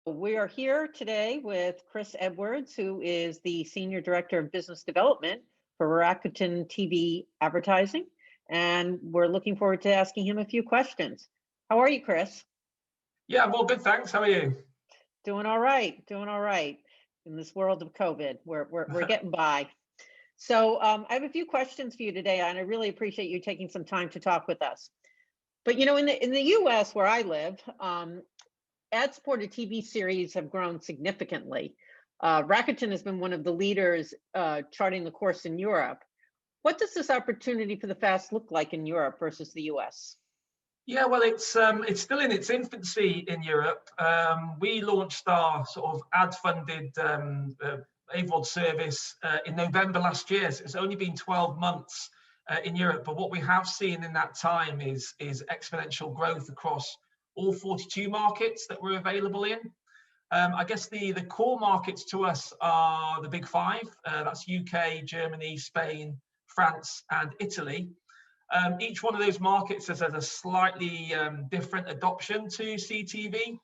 We are here today with Chris Edwards, who is the Senior Director of Business Development for Rakuten TV Advertising. And we're looking forward to asking him a few questions. How are you, Chris? Yeah, well, good, thanks. How are you? Doing all right, doing all right. In this world of COVID, we're getting by. So I have a few questions for you today, and I really appreciate you taking some time to talk with us. But in the US where I live, ad-supported TV series have grown significantly. Rakuten has been one of the leaders charting the course in Europe. What does this opportunity for the FAST look like in Europe versus the US? Yeah, well, it's still in its infancy in Europe. We launched our sort of ad-funded AVOD service in November last year. So it's only been 12 months in Europe, but what we have seen in that time is exponential growth across all 42 markets that we're available in. I guess the core markets to us are the big five. That's UK, Germany, Spain, France, and Italy. Each one of those markets has had a slightly different adoption to CTV.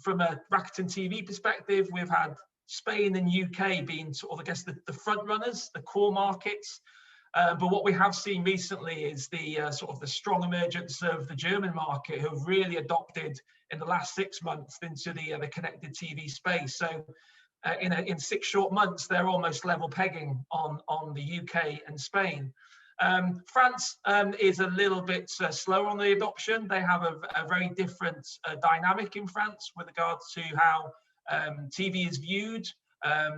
From a Rakuten TV perspective, we've had Spain and UK being sort of, I guess, the front runners, the core markets. But what we have seen recently is the sort of the strong emergence of the German market, who have really adopted in the last 6 months into the connected TV space. So in 6 short months, they're almost level pegging on the UK and Spain. France is a little bit slower on the adoption. They have a very different dynamic in France with regards to how TV is viewed.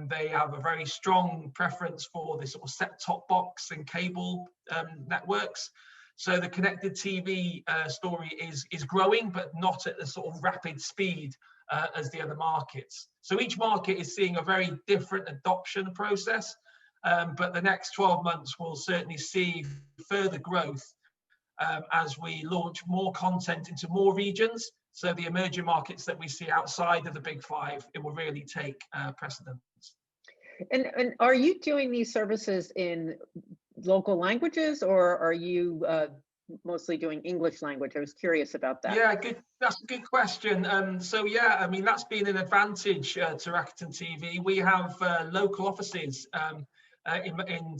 They have a very strong preference for the sort of set-top box and cable networks. So the connected TV story is growing, but not at the sort of rapid speed as the other markets. So each market is seeing a very different adoption process. But the next 12 months will certainly see further growth as we launch more content into more regions. So the emerging markets that we see outside of the big five, it will really take precedence. And are you doing these services in local languages, or are you mostly doing English language? I was curious about that. Yeah, good. That's a good question. So yeah, I mean, that's been an advantage to Rakuten TV. We have local offices in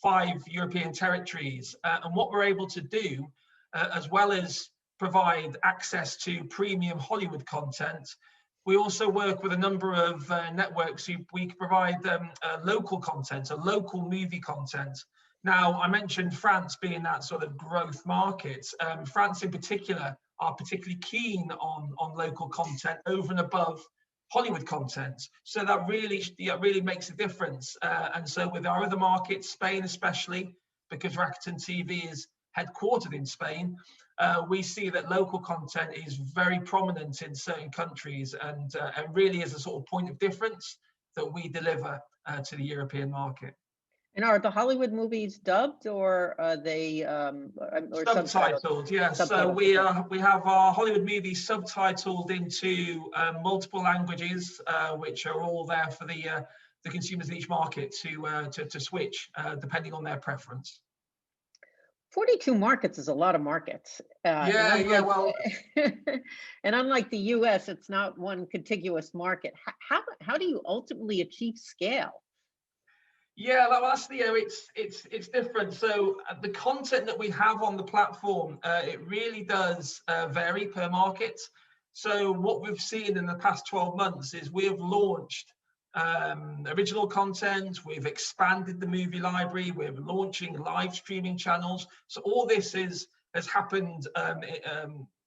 5 European territories. And what we're able to do, as well as provide access to premium Hollywood content, we also work with a number of networks who we can provide local content, local movie content. Now, I mentioned France being that sort of growth market. France in particular are particularly keen on local content over and above Hollywood content. So that really makes a difference. And so with our other markets, Spain especially, because Rakuten TV is headquartered in Spain, we see that local content is very prominent in certain countries and really is a sort of point of difference that we deliver to the European market. And are the Hollywood movies dubbed, or are they subtitled? Yeah, so we have our Hollywood movies subtitled into multiple languages, which are all there for the consumers in each market to switch depending on their preference. 42 markets is a lot of markets. Well, and unlike the US, it's not one contiguous market. How do you ultimately achieve scale? Yeah, well, that's it's different. So the content that we have on the platform, it really does vary per market. So what we've seen in the past 12 months is we have launched original content, we've expanded the movie library, we're launching live streaming channels. So all this has happened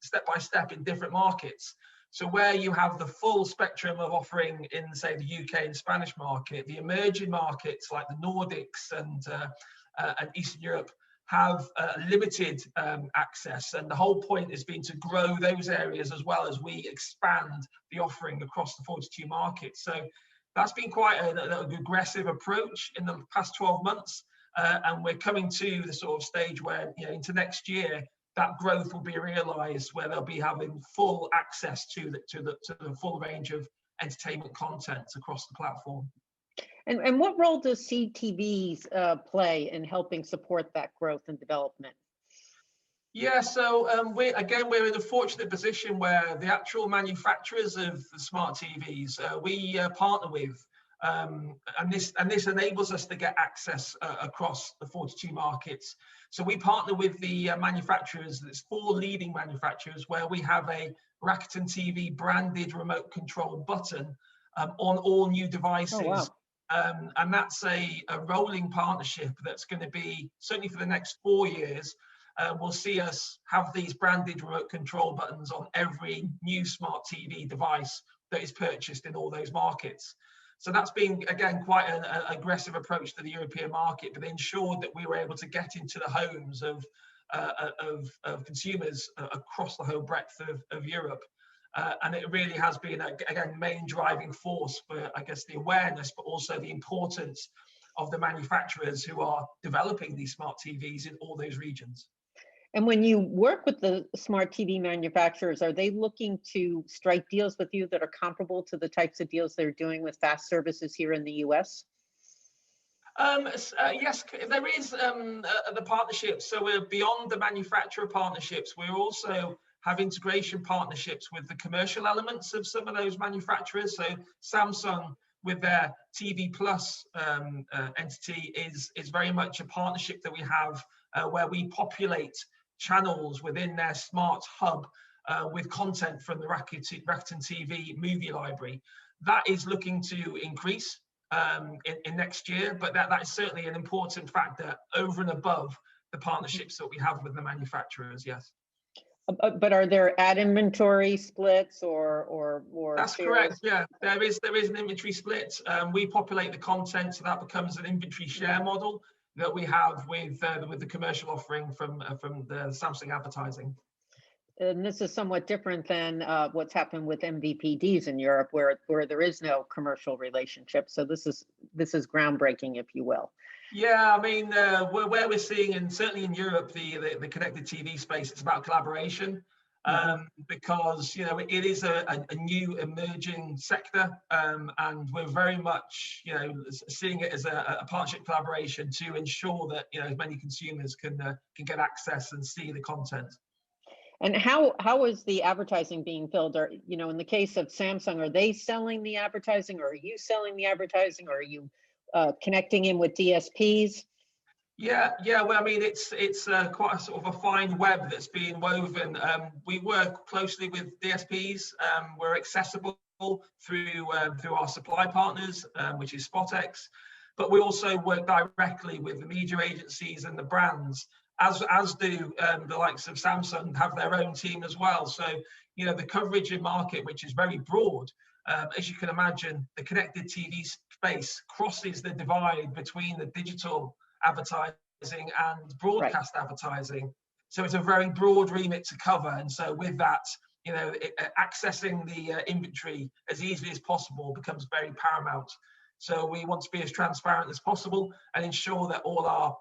step by step in different markets. So where you have the full spectrum of offering in, say, the UK and Spanish market, the emerging markets like the Nordics and Eastern Europe have limited access. And the whole point has been to grow those areas as well as we expand the offering across the 42 markets. So that's been quite an aggressive approach in the past 12 months. And we're coming to the sort of stage where, into next year, that growth will be realized, where they'll be having full access to the full range of entertainment content across the platform. And what role does CTBS play in helping support that growth and development? Yeah, so we're in a fortunate position where the actual manufacturers of the smart TVs we partner with, and this enables us to get access across the 42 markets. So we partner with the manufacturers. There's 4 leading manufacturers where we have a Rakuten TV branded remote control button on all new devices. Oh, wow. And that's a rolling partnership that's going to be certainly for the next 4 years. Will see us have these branded remote control buttons on every new smart TV device that is purchased in all those markets. So that's been, again, quite an aggressive approach to the European market, but ensured that we were able to get into the homes of consumers across the whole breadth of Europe. And it really has been, again, main driving force for, I guess, the awareness, but also the importance of the manufacturers who are developing these smart TVs in all those regions. And when you work with the smart TV manufacturers, are they looking to strike deals with you that are comparable to the types of deals they're doing with fast services here in the US? Yes, there is the partnerships. So we're beyond the manufacturer partnerships. We also have integration partnerships with the commercial elements of some of those manufacturers. So Samsung, with their TV Plus entity, is very much a partnership that we have where we populate channels within their smart hub with content from the Rakuten TV movie library. That is looking to increase in next year, but that is certainly an important factor over and above the partnerships that we have with the manufacturers. Yes. But are there ad inventory splits or That's shares? correct. Yeah, there is an inventory split. We populate the content, so that becomes an inventory share model that we have with the commercial offering from the Samsung advertising. And this is somewhat different than what's happened with MVPDs in Europe, where there is no commercial relationship. So this is groundbreaking, if you will. Yeah, I mean, where we're seeing, and certainly in Europe, the connected TV space, it's about collaboration. Because it is a new emerging sector, and we're very much seeing it as a partnership collaboration to ensure that as many consumers can get access and see the content. And how is the advertising being filled? Or in the case of Samsung, are they selling the advertising, or are you selling the advertising, or are you connecting in with DSPs? Yeah. Well, I mean, it's quite a sort of a fine web that's being woven. We work closely with DSPs. We're accessible through our supply partners, which is SpotX, but we also work directly with the media agencies and the brands, as do the likes of Samsung have their own team as well. So the coverage in market, which is very broad. As you can imagine, the connected TV space crosses the divide between the digital advertising and broadcast advertising. So it's a very broad remit to cover. And so with that, accessing the inventory as easily as possible becomes very paramount. So we want to be as transparent as possible and ensure that all our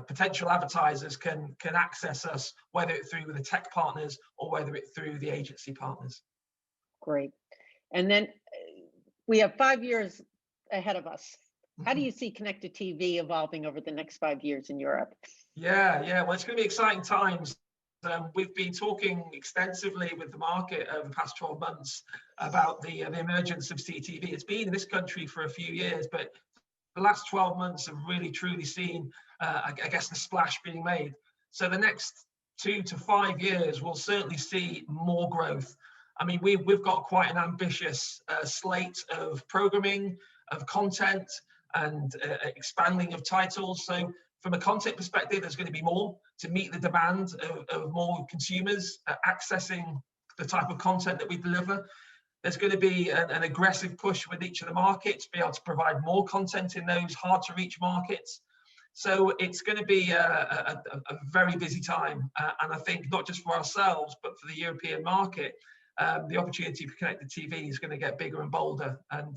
potential advertisers can access us, whether it's through the tech partners or whether it's through the agency partners. Great. And then we have 5 years ahead of us. How do you see connected TV evolving over the next 5 years in Europe? Yeah. Well, it's going to be exciting times. We've been talking extensively with the market over the past 12 months about the emergence of CTV. It's been in this country for a few years, but the last 12 months have really truly seen, I guess, the splash being made. So the next 2 to 5 years, we'll certainly see more growth. I mean, we've got quite an ambitious slate of programming, of content, and expanding of titles. So from a content perspective, there's going to be more to meet the demand of more consumers accessing the type of content that we deliver. There's going to be an aggressive push with each of the markets to be able to provide more content in those hard to reach markets. So it's going to be a very busy time. And I think not just for ourselves, but for the European market, the opportunity for connected TV is going to get bigger and bolder. And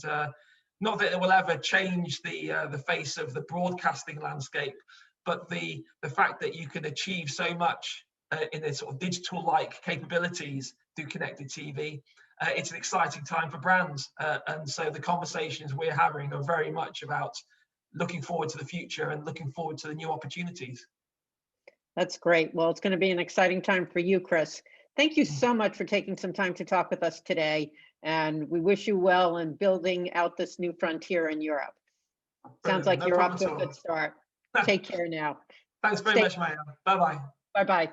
not that it will ever change the face of the broadcasting landscape, but the fact that you can achieve so much in a sort of digital-like capabilities through connected TV, it's an exciting time for brands. And so the conversations we're having are very much about looking forward to the future and looking forward to the new opportunities. That's great. Well, it's going to be an exciting time for you, Chris. Thank you so much for taking some time to talk with us today. And we wish you well in building out this new frontier in Europe. Sounds Brilliant. like No you're problem off at to a all. good start. Take care now. Thanks very Stay. much, Maya. Bye-bye. Bye-bye.